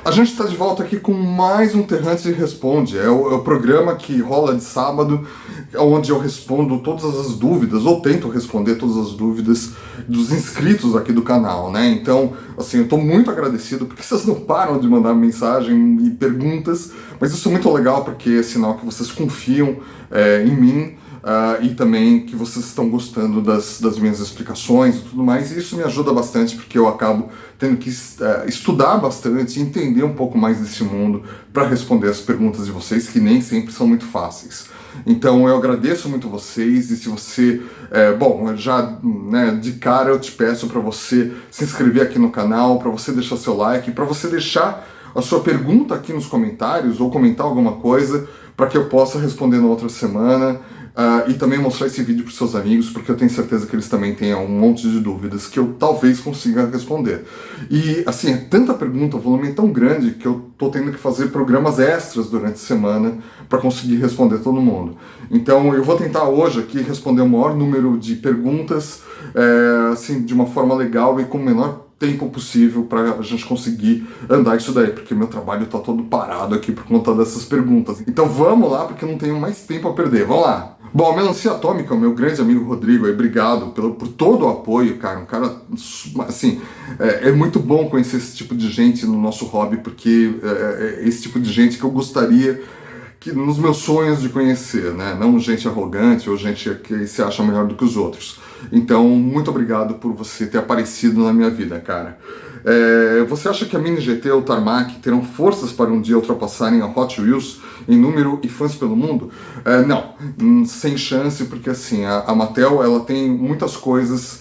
A gente está de volta aqui com mais um Terrante Responde. É o programa que rola de sábado, onde eu respondo todas as dúvidas, ou tento responder todas as dúvidas dos inscritos aqui do canal, né? Então, assim, eu estou muito agradecido porque vocês não param de mandar mensagem e perguntas, mas isso é muito legal porque é sinal que vocês confiam em mim. E também que vocês estão gostando das minhas explicações e tudo mais, e isso me ajuda bastante porque eu acabo tendo que estudar bastante, entender um pouco mais desse mundo para responder as perguntas de vocês, que nem sempre são muito fáceis. Então eu agradeço muito vocês, e se você, já de cara eu te peço para você se inscrever aqui no canal, para você deixar seu like, para você deixar a sua pergunta aqui nos comentários ou comentar alguma coisa para que eu possa responder na outra semana. E também mostrar esse vídeo para os seus amigos, porque eu tenho certeza que eles também tenham um monte de dúvidas que eu talvez consiga responder. E, assim, é tanta pergunta, o volume é tão grande que eu tô tendo que fazer programas extras durante a semana para conseguir responder todo mundo. Então, eu vou tentar hoje aqui responder o maior número de perguntas, assim, de uma forma legal e com o menor tempo possível para a gente conseguir andar isso daí, porque meu trabalho está todo parado aqui por conta dessas perguntas. Então vamos lá, porque eu não tenho mais tempo a perder. Vamos lá! Bom, a Melancia Atômica, o meu grande amigo Rodrigo, aí, obrigado por todo o apoio, cara. Um cara, assim, é muito bom conhecer esse tipo de gente no nosso hobby, porque é esse tipo de gente que eu gostaria que nos meus sonhos de conhecer, né? Não gente arrogante ou gente que se acha melhor do que os outros. Então, muito obrigado por você ter aparecido na minha vida, cara. Você acha que a Mini GT ou o Tarmac terão forças para um dia ultrapassarem a Hot Wheels em número e fãs pelo mundo? Não, sem chance, porque assim, a Mattel ela tem muitas coisas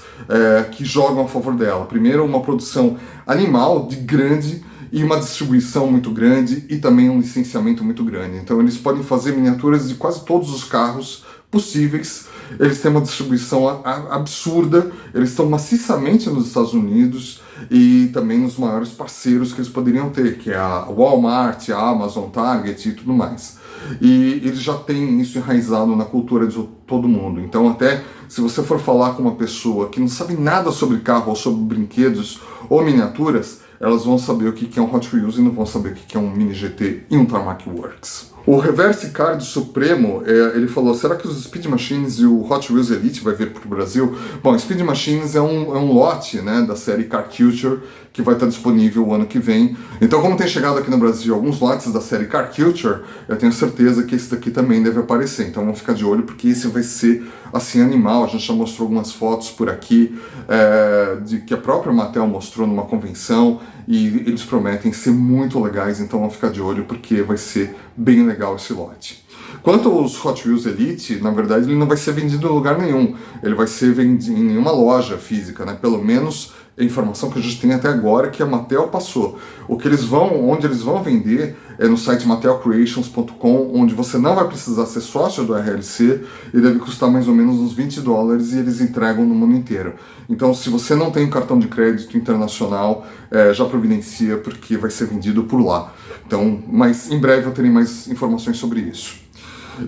que jogam a favor dela. Primeiro, uma produção animal de grande e uma distribuição muito grande e também um licenciamento muito grande. Então eles podem fazer miniaturas de quase todos os carros possíveis. Eles têm uma distribuição absurda, eles estão maciçamente nos Estados Unidos e também nos maiores parceiros que eles poderiam ter, que é a Walmart, a Amazon, Target e tudo mais. E eles já têm isso enraizado na cultura de todo mundo. Então até se você for falar com uma pessoa que não sabe nada sobre carro ou sobre brinquedos ou miniaturas, elas vão saber o que é um Hot Wheels e não vão saber o que é um Mini GT e um Tarmac Works. O Reverse Card Supremo, ele falou, será que os Speed Machines e o Hot Wheels Elite vai vir para o Brasil? Bom, Speed Machines é um lote, né, da série Car Culture, que vai estar disponível o ano que vem. Então, como tem chegado aqui no Brasil alguns lotes da série Car Culture, eu tenho certeza que esse daqui também deve aparecer. Então, vamos ficar de olho, porque esse vai ser, assim, animal. A gente já mostrou algumas fotos por aqui, de que a própria Mattel mostrou numa convenção, e eles prometem ser muito legais, então vamos ficar de olho, porque vai ser bem legal esse lote. Quanto aos Hot Wheels Elite, na verdade ele não vai ser vendido em lugar nenhum, ele vai ser vendido em nenhuma loja física, né? Pelo menos a informação que a gente tem até agora que a Mattel passou. Onde eles vão vender é no site mattelcreations.com, onde você não vai precisar ser sócio do RLC e deve custar mais ou menos uns $20 e eles entregam no mundo inteiro. Então, se você não tem um cartão de crédito internacional, já providencia, porque vai ser vendido por lá. Então, mas em breve eu terei mais informações sobre isso.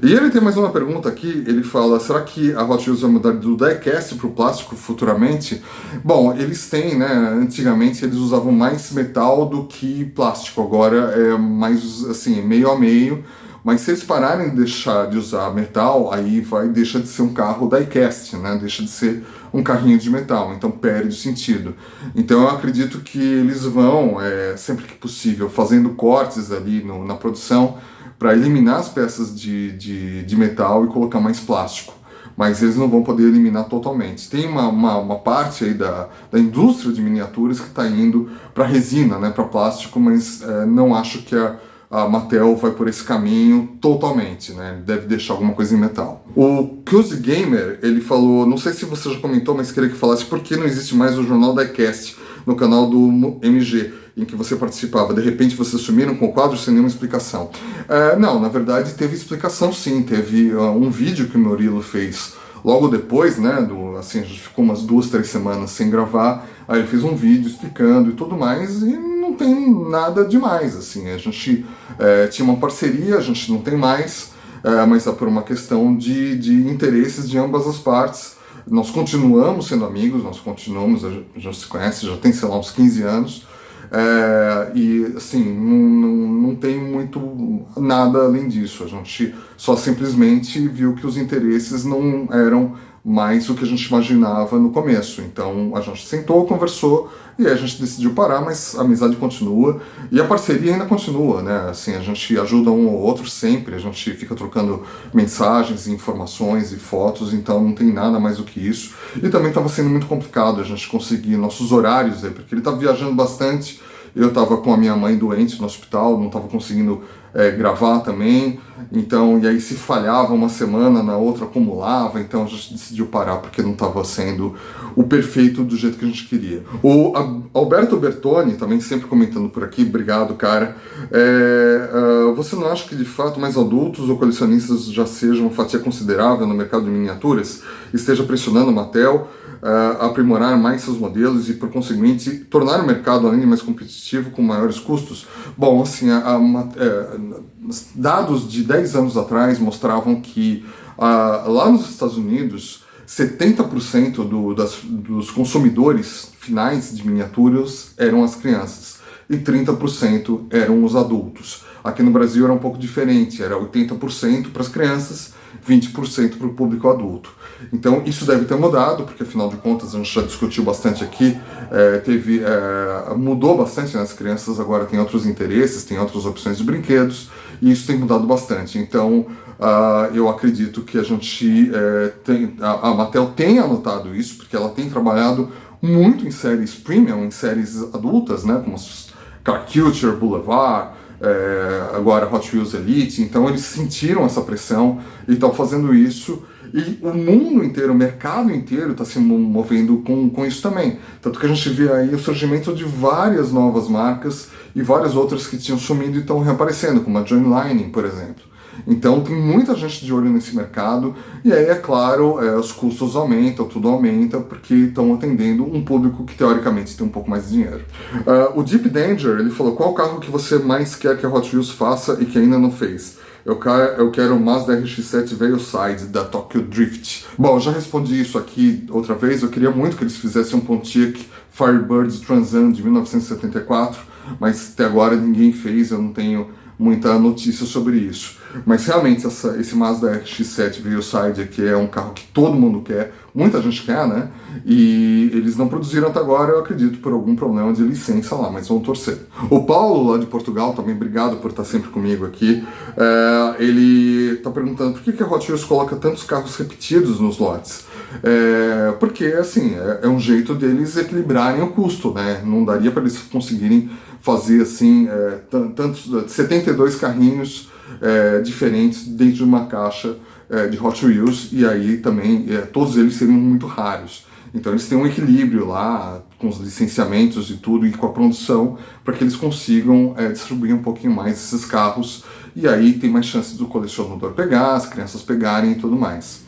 E ele tem mais uma pergunta aqui, ele fala, será que a Hot Wheels vai mudar do diecast para o plástico futuramente? Bom, eles têm, né, antigamente eles usavam mais metal do que plástico, agora é mais, assim, meio a meio, mas se eles pararem de deixar de usar metal, aí deixa de ser um carro diecast, né, deixa de ser um carrinho de metal, então perde o sentido. Então eu acredito que eles vão, sempre que possível, fazendo cortes ali na produção, para eliminar as peças de metal e colocar mais plástico. Mas eles não vão poder eliminar totalmente. Tem uma parte aí da indústria de miniaturas que está indo para resina, né, para plástico, mas não acho que a Mattel vai por esse caminho totalmente, né? Ele deve deixar alguma coisa em metal. O Cuse Gamer, ele falou, não sei se você já comentou, mas queria que falasse por que não existe mais o Jornal Diecast no canal do MG, em que você participava. De repente vocês sumiram com o quadro sem nenhuma explicação. Não, na verdade teve explicação sim, teve um vídeo que o Murilo fez logo depois, né, assim, a gente ficou umas 2-3 semanas sem gravar, aí ele fez um vídeo explicando e tudo mais, e não tem nada demais, assim, a gente tinha uma parceria, a gente não tem mais, mas é por uma questão de interesses de ambas as partes. Nós continuamos sendo amigos, nós continuamos, a gente se conhece, já tem, sei lá, uns 15 anos, E assim, não tem muito nada além disso. A gente só simplesmente viu que os interesses não eram mais o que a gente imaginava no começo. Então a gente sentou, conversou e aí a gente decidiu parar, mas a amizade continua e a parceria ainda continua, né? Assim, a gente ajuda um ou outro sempre, a gente fica trocando mensagens, informações e fotos, então não tem nada mais do que isso. E também estava sendo muito complicado a gente conseguir nossos horários aí, porque ele estava viajando bastante. Eu estava com a minha mãe doente no hospital, não estava conseguindo gravar também. Então, e aí se falhava uma semana, na outra acumulava. Então a gente decidiu parar porque não estava sendo o perfeito do jeito que a gente queria. O Alberto Bertoni, também sempre comentando por aqui, obrigado, cara. Você não acha que de fato mais adultos ou colecionistas já sejam uma fatia considerável no mercado de miniaturas? Esteja pressionando a Mattel aprimorar mais seus modelos e, por conseguinte, tornar o mercado ainda mais competitivo com maiores custos? Bom, assim, dados de 10 anos atrás mostravam que lá nos Estados Unidos 70% dos consumidores finais de miniaturas eram as crianças e 30% eram os adultos. Aqui no Brasil era um pouco diferente, era 80% para as crianças, 20% para o público adulto. Então isso deve ter mudado, porque afinal de contas a gente já discutiu bastante aqui, mudou bastante, né? As crianças agora têm outros interesses, têm outras opções de brinquedos, e isso tem mudado bastante. Então eu acredito que a Mattel tenha notado isso, porque ela tem trabalhado muito em séries premium, em séries adultas, né? Como Car Culture, Boulevard, agora Hot Wheels Elite. Então eles sentiram essa pressão e estão fazendo isso, e o mundo inteiro, o mercado inteiro está se movendo com isso também. Tanto que a gente vê aí o surgimento de várias novas marcas e várias outras que tinham sumido e estão reaparecendo, como a Joint Lining, por exemplo. Então tem muita gente de olho nesse mercado, e aí, é claro, os custos aumentam, tudo aumenta, porque estão atendendo um público que teoricamente tem um pouco mais de dinheiro. O Deep Danger, ele falou: qual carro que você mais quer que a Hot Wheels faça e que ainda não fez? Eu quero o Mazda RX-7 Veilside da Tokyo Drift. Bom, eu já respondi isso aqui outra vez. Eu queria muito que eles fizessem um Pontiac Firebird Trans Am de 1974, mas até agora ninguém fez, eu não tenho muita notícia sobre isso. Mas realmente esse Mazda RX-7 Veilside aqui é um carro que todo mundo quer, muita gente quer, né? E eles não produziram até agora, eu acredito, por algum problema de licença lá, mas vão torcer. O Paulo, lá de Portugal, também obrigado por estar sempre comigo aqui, ele está perguntando por que a Hot Wheels coloca tantos carros repetidos nos lotes. Porque, assim, é um jeito deles equilibrarem o custo, né? Não daria para eles conseguirem fazer, assim, tantos 72 carrinhos diferentes dentro de uma caixa de Hot Wheels, e aí também todos eles seriam muito raros. Então eles têm um equilíbrio lá com os licenciamentos e tudo, e com a produção, para que eles consigam distribuir um pouquinho mais esses carros, e aí tem mais chance do colecionador pegar, as crianças pegarem e tudo mais.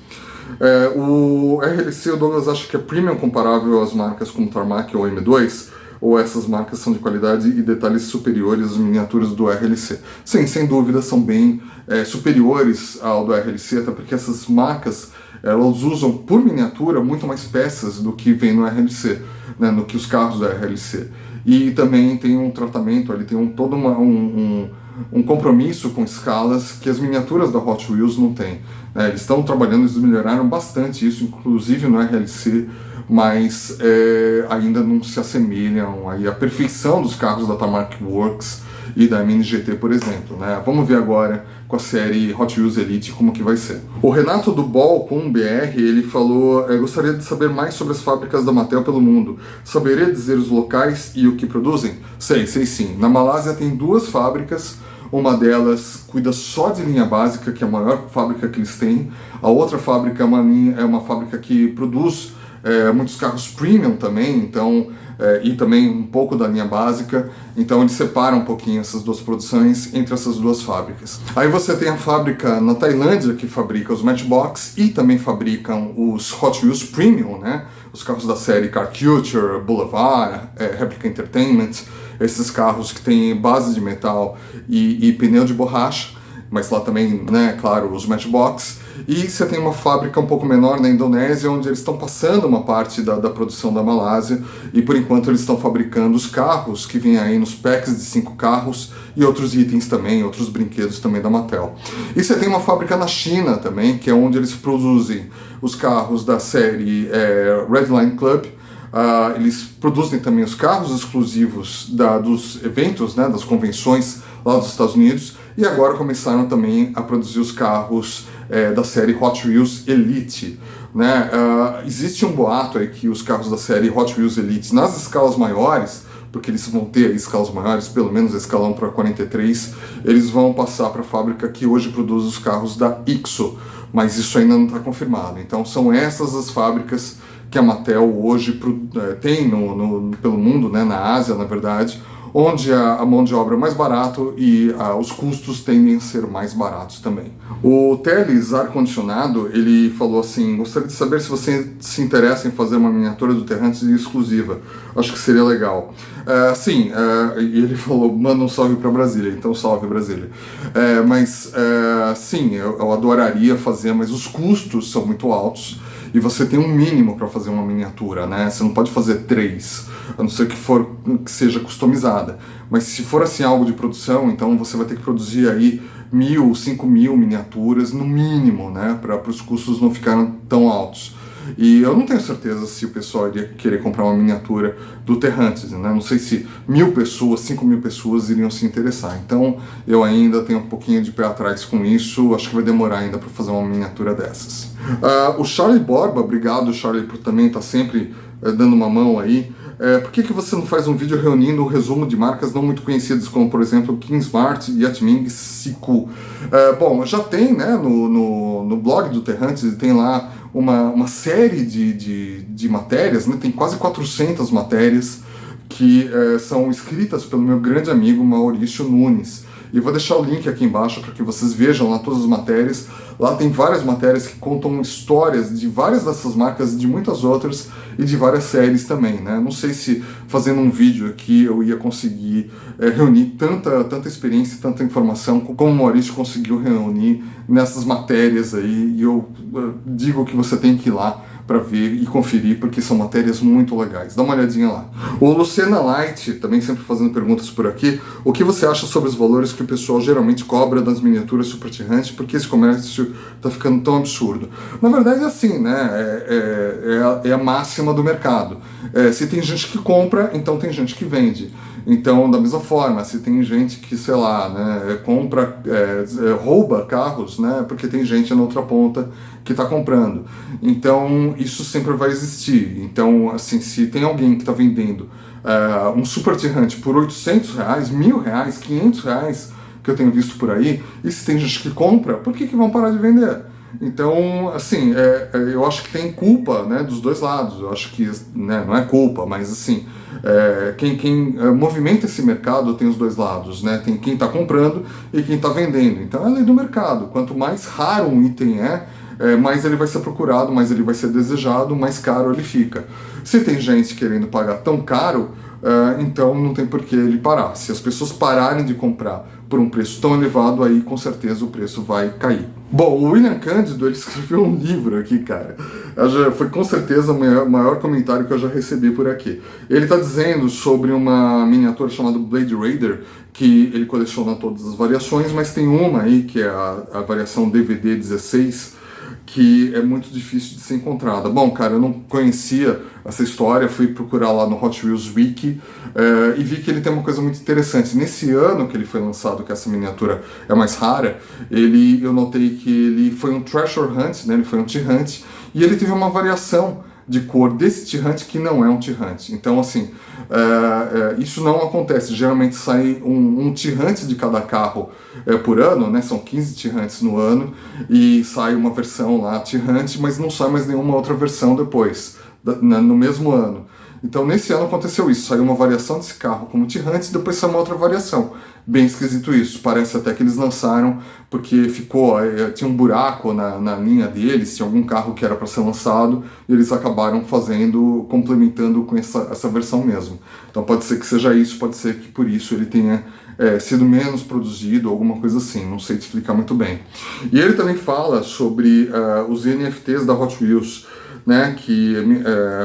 O RLC, o Douglas acha que é premium comparável às marcas como Tarmac ou M2, ou essas marcas são de qualidade e detalhes superiores às miniaturas do RLC? Sim, sem dúvida são bem superiores ao do RLC, até porque essas marcas elas usam por miniatura muito mais peças do que vem no RLC, né, do que os carros do RLC. E também tem um tratamento, ele tem todo um compromisso com escalas que as miniaturas da Hot Wheels não têm. Eles estão trabalhando, eles melhoraram bastante isso, inclusive no RLC, mas ainda não se assemelham aí à perfeição dos carros da Tarmac Works e da Mini GT, por exemplo, né? Vamos ver agora com a série Hot Wheels Elite como que vai ser. O Renato do Ball com um BR, ele falou: gostaria de saber mais sobre as fábricas da Mattel pelo mundo. Saberia dizer os locais e o que produzem? Sei sim. Na Malásia tem 2 fábricas. Uma delas cuida só de linha básica, que é a maior fábrica que eles têm. A outra fábrica é uma fábrica que produz muitos carros premium também, então, e também um pouco da linha básica. Então eles separam um pouquinho essas 2 produções entre essas 2 fábricas. Aí você tem a fábrica na Tailândia, que fabrica os Matchbox e também fabricam os Hot Wheels Premium, né? Os carros da série Car Culture, Boulevard, Replica Entertainment, esses carros que têm base de metal e pneu de borracha, mas lá também, né, claro, os Matchbox. E você tem uma fábrica um pouco menor na Indonésia, onde eles estão passando uma parte da produção da Malásia, e por enquanto eles estão fabricando os carros, que vêm aí nos packs de 5 carros, e outros itens também, outros brinquedos também da Mattel. E você tem uma fábrica na China também, que é onde eles produzem os carros da série Redline Club. Eles produzem também os carros exclusivos dos eventos, né, das convenções lá dos Estados Unidos, e agora começaram também a produzir os carros da série Hot Wheels Elite. Né? Existe um boato aí que os carros da série Hot Wheels Elite, nas escalas maiores, porque eles vão ter escalas maiores, pelo menos a escala 1 para 43, eles vão passar para a fábrica que hoje produz os carros da Ixo, mas isso ainda não está confirmado. Então são essas as fábricas que a Mattel hoje tem pelo mundo, né, na Ásia, na verdade, onde a mão de obra é mais barato e os custos tendem a ser mais baratos também. O Teles Ar-Condicionado, ele falou assim: gostaria de saber se você se interessa em fazer uma miniatura do Terrantes exclusiva. Acho que seria legal. Sim, e ele falou: manda um salve para Brasília, então salve Brasília. Sim, eu adoraria fazer, mas os custos são muito altos. E você tem um mínimo para fazer uma miniatura, né? Você não pode fazer 3, a não ser que seja customizada. Mas se for assim algo de produção, então você vai ter que produzir aí 1.000, 5.000 miniaturas no mínimo, né? Para os custos não ficarem tão altos. E eu não tenho certeza se o pessoal iria querer comprar uma miniatura do Terrantes, né? Não sei se 1.000 pessoas, 5.000 pessoas iriam se interessar. Então eu ainda tenho um pouquinho de pé atrás com isso, acho que vai demorar ainda para fazer uma miniatura dessas. O Charlie Borba, obrigado Charlie por também estar sempre dando uma mão aí. Por que você não faz um vídeo reunindo o resumo de marcas não muito conhecidas, como por exemplo Kingsmart, Yatming, Siku? Bom, já tem, né, no blog do Terrantes, tem lá uma série de matérias, né, tem quase 400 matérias que são escritas pelo meu grande amigo Maurício Nunes. E vou deixar o link aqui embaixo para que vocês vejam lá todas as matérias. Lá tem várias matérias que contam histórias de várias dessas marcas, de muitas outras e de várias séries também, né? Não sei se fazendo um vídeo aqui eu ia conseguir reunir tanta experiência e tanta informação como o Maurício conseguiu reunir nessas matérias aí. E eu digo que você tem que ir lá para ver e conferir, porque são matérias muito legais. Dá uma olhadinha lá. O Lucena Light, também sempre fazendo perguntas por aqui: o que você acha sobre os valores que o pessoal geralmente cobra das miniaturas Super Terrante? Porque esse comércio tá ficando tão absurdo? Na verdade é assim, né? É a máxima do mercado. Se tem gente que compra, então tem gente que vende. Então, da mesma forma, se tem gente que, sei lá, né, rouba carros, né, porque tem gente na outra ponta que está comprando. Então, isso sempre vai existir. Então, assim, se tem alguém que está vendendo um Super Terrante por R$800, R$1.000, R$500, que eu tenho visto por aí, e se tem gente que compra, por que vão parar de vender? Então, assim, eu acho que tem culpa, né, dos dois lados. Eu acho que, né, não é culpa, mas assim, quem movimenta esse mercado tem os dois lados, né? Tem quem está comprando e quem está vendendo. Então é a lei do mercado. Quanto mais raro um item mais ele vai ser procurado, mais ele vai ser desejado, mais caro ele fica. Se tem gente querendo pagar tão caro, então não tem por que ele parar. Se as pessoas pararem de comprar por um preço tão elevado, aí com certeza o preço vai cair. Bom, o William Cândido, ele escreveu um livro aqui, cara. Foi com certeza o maior comentário que eu já recebi por aqui. Ele está dizendo sobre uma miniatura chamada Blade Raider, que ele coleciona todas as variações, mas tem uma aí, que é a variação DVD 16, que é muito difícil de ser encontrada. Bom, cara, eu não conhecia essa história, fui procurar lá no Hot Wheels Wiki e vi que ele tem uma coisa muito interessante. Nesse ano que ele foi lançado, que essa miniatura é mais rara, eu notei que ele foi um Treasure Hunt, né? Ele foi um T-Hunt, e ele teve uma variação de cor desse T-Hunt que não é um T-Hunt. Então, assim, isso não acontece. Geralmente sai um T-Hunt de cada carro por ano, né? São 15 T-Hunts no ano, e sai uma versão lá T-Hunt, mas não sai mais nenhuma outra versão depois, no mesmo ano. Então nesse ano aconteceu isso, saiu uma variação desse carro como T-Hunts e depois saiu uma outra variação. Bem esquisito isso, parece até que eles lançaram porque tinha um buraco na linha deles, tinha algum carro que era para ser lançado e eles acabaram complementando com essa versão mesmo. Então pode ser que seja isso, pode ser que por isso ele tenha sido menos produzido, alguma coisa assim, não sei te explicar muito bem. E ele também fala sobre os NFTs da Hot Wheels, né,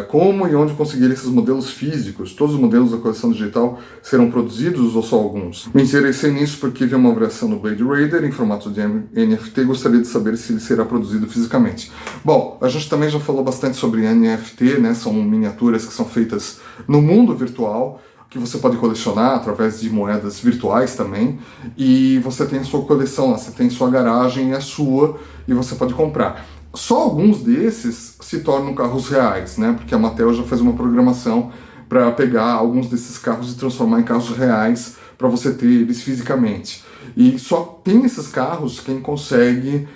como e onde conseguir esses modelos físicos. Todos os modelos da coleção digital serão produzidos ou só alguns? Me interessei nisso porque vi uma variação do Blade Raider em formato de NFT e gostaria de saber se ele será produzido fisicamente. Bom, a gente também já falou bastante sobre NFT, né, são miniaturas que são feitas no mundo virtual, que você pode colecionar através de moedas virtuais também, e você tem a sua coleção lá, você tem sua garagem, é sua, e você pode comprar. Só alguns desses se tornam carros reais, né? Porque a Mattel já fez uma programação para pegar alguns desses carros e transformar em carros reais para você ter eles fisicamente. E só tem esses carros quem consegue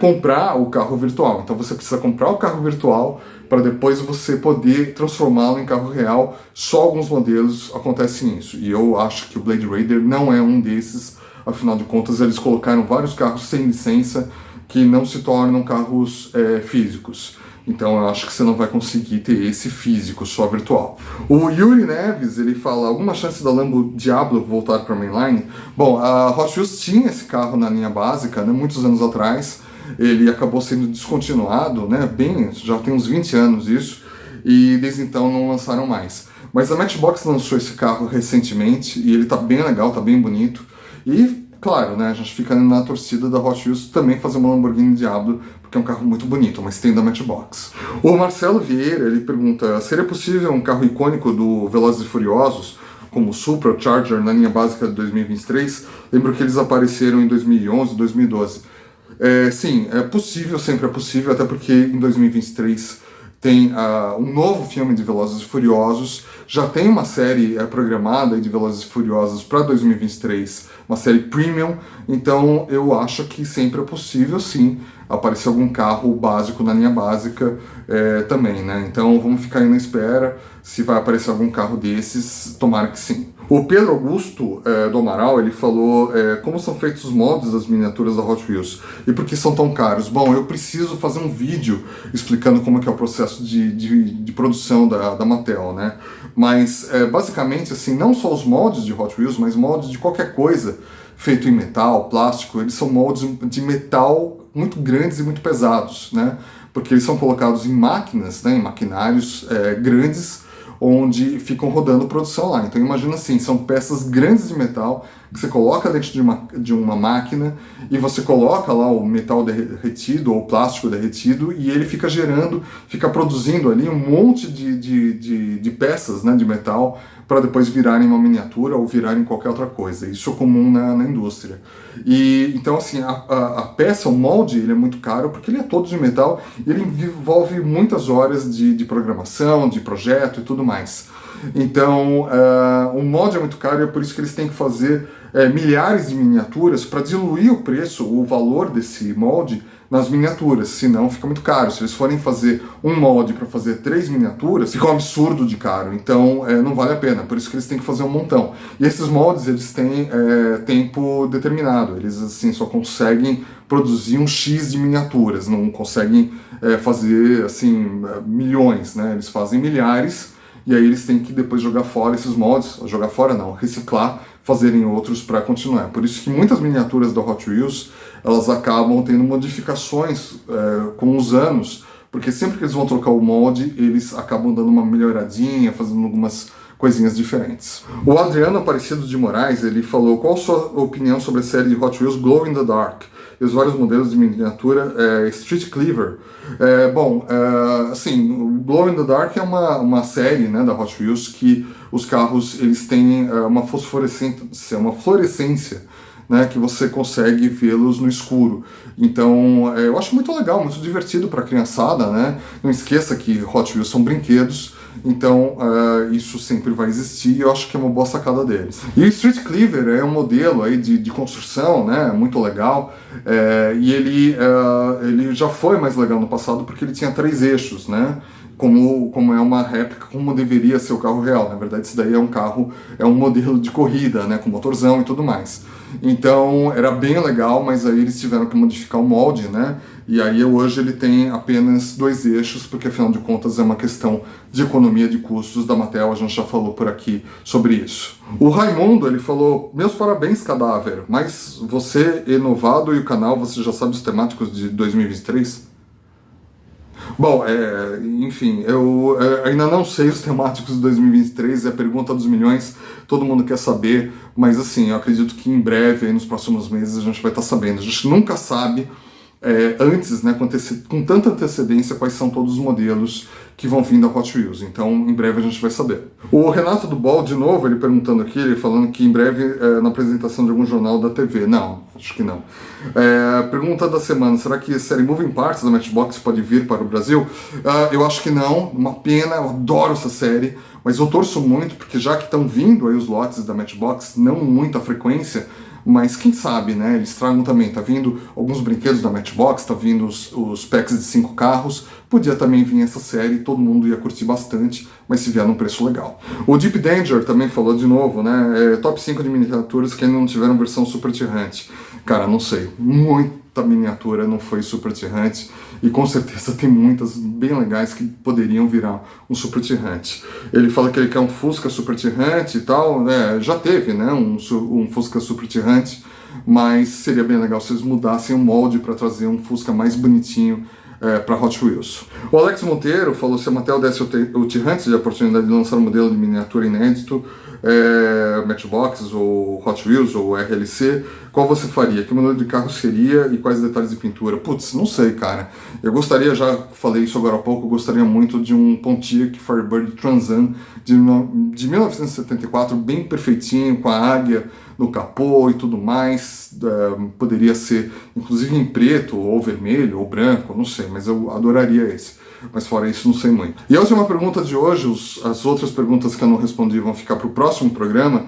comprar o carro virtual. Então você precisa comprar o carro virtual para depois você poder transformá-lo em carro real. Só alguns modelos acontecem isso. E eu acho que o Blade Raider não é um desses. Afinal de contas, eles colocaram vários carros sem licença que não se tornam carros físicos. Então eu acho que você não vai conseguir ter esse físico, só virtual. O Yuri Neves, ele fala, alguma chance da Lambo Diablo voltar para a mainline? Bom, a Hot Wheels tinha esse carro na linha básica, né, muitos anos atrás. Ele acabou sendo descontinuado, né, já tem uns 20 anos isso, e desde então não lançaram mais. Mas a Matchbox lançou esse carro recentemente, e ele tá bem legal, tá bem bonito. E claro, né, a gente fica na torcida da Hot Wheels também fazer uma Lamborghini Diablo, porque é um carro muito bonito, mas tem da Matchbox. O Marcelo Vieira, ele pergunta, seria possível um carro icônico do Velozes e Furiosos, como o Supra ou Charger, na linha básica de 2023? Lembro que eles apareceram em 2011, 2012. Sim, é possível, sempre é possível, até porque em 2023 tem um novo filme de Velozes e Furiosos, já tem uma série programada de Velozes e Furiosos para 2023, uma série premium, então eu acho que sempre é possível, sim, aparecer algum carro básico na linha básica também, né? Então vamos ficar aí na espera, se vai aparecer algum carro desses, tomara que sim. O Pedro Augusto do Amaral, ele falou como são feitos os moldes das miniaturas da Hot Wheels e por que são tão caros. Bom, eu preciso fazer um vídeo explicando como que é o processo de produção da Mattel, né? Mas basicamente, assim, não só os moldes de Hot Wheels, mas moldes de qualquer coisa feito em metal, plástico, eles são moldes de metal muito grandes e muito pesados, né? Porque eles são colocados em máquinas, né, em maquinários grandes, onde ficam rodando produção lá. Então imagina assim, são peças grandes de metal que você coloca dentro de uma máquina e você coloca lá o metal derretido ou o plástico derretido e ele fica produzindo ali um monte de peças, né, de metal para depois virarem uma miniatura ou virarem qualquer outra coisa. Isso é comum na indústria. E então assim, a peça, o molde, ele é muito caro porque ele é todo de metal e ele envolve muitas horas de programação, de projeto e tudo mais. Então, o molde é muito caro e é por isso que eles têm que fazer milhares de miniaturas para diluir o preço, o valor desse molde nas miniaturas, senão fica muito caro. Se eles forem fazer um molde para fazer 3 miniaturas, fica um absurdo de caro, então não vale a pena, por isso que eles têm que fazer um montão. E esses moldes, eles têm tempo determinado, eles assim só conseguem produzir um X de miniaturas, não conseguem fazer assim milhões, né? Eles fazem milhares, e aí eles têm que depois jogar fora esses moldes, jogar fora não, reciclar, fazerem outros para continuar. Por isso que muitas miniaturas da Hot Wheels, elas acabam tendo modificações com os anos, porque sempre que eles vão trocar o molde, eles acabam dando uma melhoradinha, fazendo algumas coisinhas diferentes. O Adriano Aparecido de Moraes, ele falou, qual a sua opinião sobre a série de Hot Wheels Glow in the Dark? E os vários modelos de miniatura Street Cleaver. Assim, o Glow in the Dark é uma série, né, da Hot Wheels que os carros eles têm uma fluorescência, né, que você consegue vê-los no escuro. Então, eu acho muito legal, muito divertido para a criançada, né? Não esqueça que Hot Wheels são brinquedos, então isso sempre vai existir e eu acho que é uma boa sacada deles. E o Street Cleaver é um modelo aí de construção, né, muito legal, e ele já foi mais legal no passado porque ele tinha 3 eixos, né, como é uma réplica, como deveria ser o carro real. Na verdade, isso daí é um carro, é um modelo de corrida, né, com motorzão e tudo mais. Então, era bem legal, mas aí eles tiveram que modificar o molde, né? E aí hoje ele tem apenas 2 eixos, porque afinal de contas é uma questão de economia de custos da Mattel, a gente já falou por aqui sobre isso. O Raimundo, ele falou, meus parabéns, Cadáver, mas você, Enovado e o canal, você já sabe os temáticos de 2023? Bom, enfim, eu ainda não sei os temáticos de 2023, é a pergunta dos milhões, todo mundo quer saber, mas assim, eu acredito que em breve, aí nos próximos meses, a gente vai estar sabendo. A gente nunca sabe antes, né, com tanta antecedência, quais são todos os modelos que vão vir da Hot Wheels. Então, em breve a gente vai saber. O Renato do Ball, de novo, ele perguntando aqui, ele falando que em breve na apresentação de algum jornal da TV. Não, acho que não. Pergunta da semana, será que a série Moving Parts da Matchbox pode vir para o Brasil? Eu acho que não, uma pena, eu adoro essa série, mas eu torço muito, porque já que estão vindo aí os lotes da Matchbox, não muita frequência, mas quem sabe, né? Eles tragam também, tá vindo alguns brinquedos da Matchbox, tá vindo os packs de 5 carros, podia também vir essa série, todo mundo ia curtir bastante, mas se vier num preço legal. O Deep Danger também falou de novo, né? Top 5 de miniaturas que ainda não tiveram versão Super Tirante. Cara, não sei, muita miniatura não foi Super Tirante, e com certeza tem muitas bem legais que poderiam virar um Super Tirante. Ele fala que ele quer um Fusca Super Tirante e tal, né? Já teve, né? Um Fusca Super Tirante, mas seria bem legal se eles mudassem o molde para trazer um Fusca mais bonitinho para Hot Wheels. O Alex Monteiro falou se a Mattel desse o Tirante de oportunidade de lançar um modelo de miniatura inédito, Matchbox ou Hot Wheels ou RLC, qual você faria? Que modelo de carro seria e quais detalhes de pintura? Putz, não sei, cara. Eu gostaria, já falei isso agora há pouco, eu gostaria muito de um Pontiac Firebird Trans Am de 1974, bem perfeitinho, com a águia no capô e tudo mais. Poderia ser, inclusive, em preto, ou vermelho, ou branco, não sei, mas eu adoraria esse. Mas fora isso, não sei muito. E a última pergunta de hoje, as outras perguntas que eu não respondi vão ficar para o próximo programa.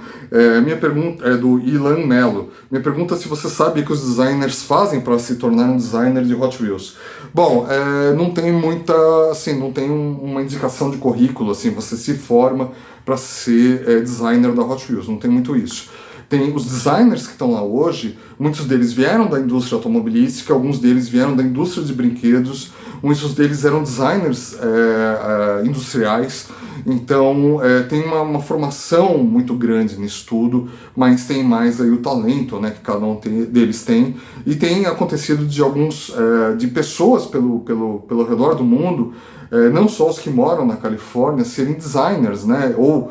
Minha pergunta é do Ilan Mello. Minha pergunta é se você sabe o que os designers fazem para se tornar um designer de Hot Wheels. Bom, não tem muita, assim, não tem uma indicação de currículo, assim, você se forma para ser designer da Hot Wheels, não tem muito isso. Tem os designers que estão lá hoje, muitos deles vieram da indústria automobilística, alguns deles vieram da indústria de brinquedos, muitos deles eram designers industriais, então tem uma formação muito grande nisso tudo, mas tem mais aí o talento, né, que cada um deles tem, e tem acontecido de pessoas pelo redor do mundo, não só os que moram na Califórnia, serem designers, né, ou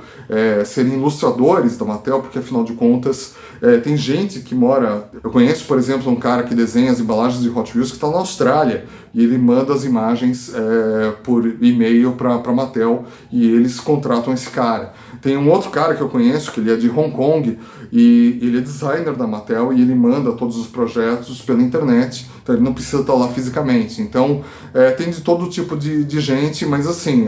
serem ilustradores da Mattel, porque afinal de contas tem gente que mora... Eu conheço, por exemplo, um cara que desenha as embalagens de Hot Wheels que está na Austrália, e ele manda as imagens por e-mail para a Mattel, e eles contratam esse cara. Tem um outro cara que eu conheço, que ele é de Hong Kong, e ele é designer da Mattel, e ele manda todos os projetos pela internet, então ele não precisa estar lá fisicamente. Então, tem de todo tipo de gente, mas assim,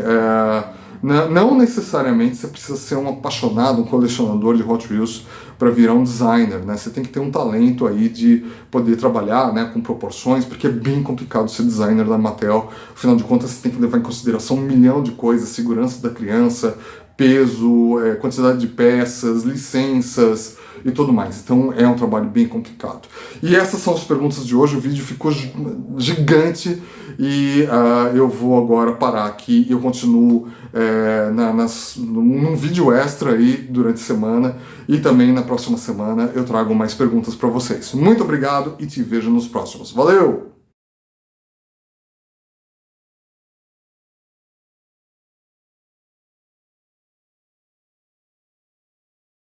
não necessariamente você precisa ser um apaixonado, um colecionador de Hot Wheels para virar um designer, né? Você tem que ter um talento aí de poder trabalhar, né, com proporções, porque é bem complicado ser designer da Mattel. Afinal de contas, você tem que levar em consideração 1 milhão de coisas, segurança da criança, peso, quantidade de peças, licenças e tudo mais. Então é um trabalho bem complicado. E essas são as perguntas de hoje. O vídeo ficou gigante e eu vou agora parar aqui e eu continuo num vídeo extra aí durante a semana, e também na próxima semana eu trago mais perguntas para vocês. Muito obrigado e te vejo nos próximos. Valeu!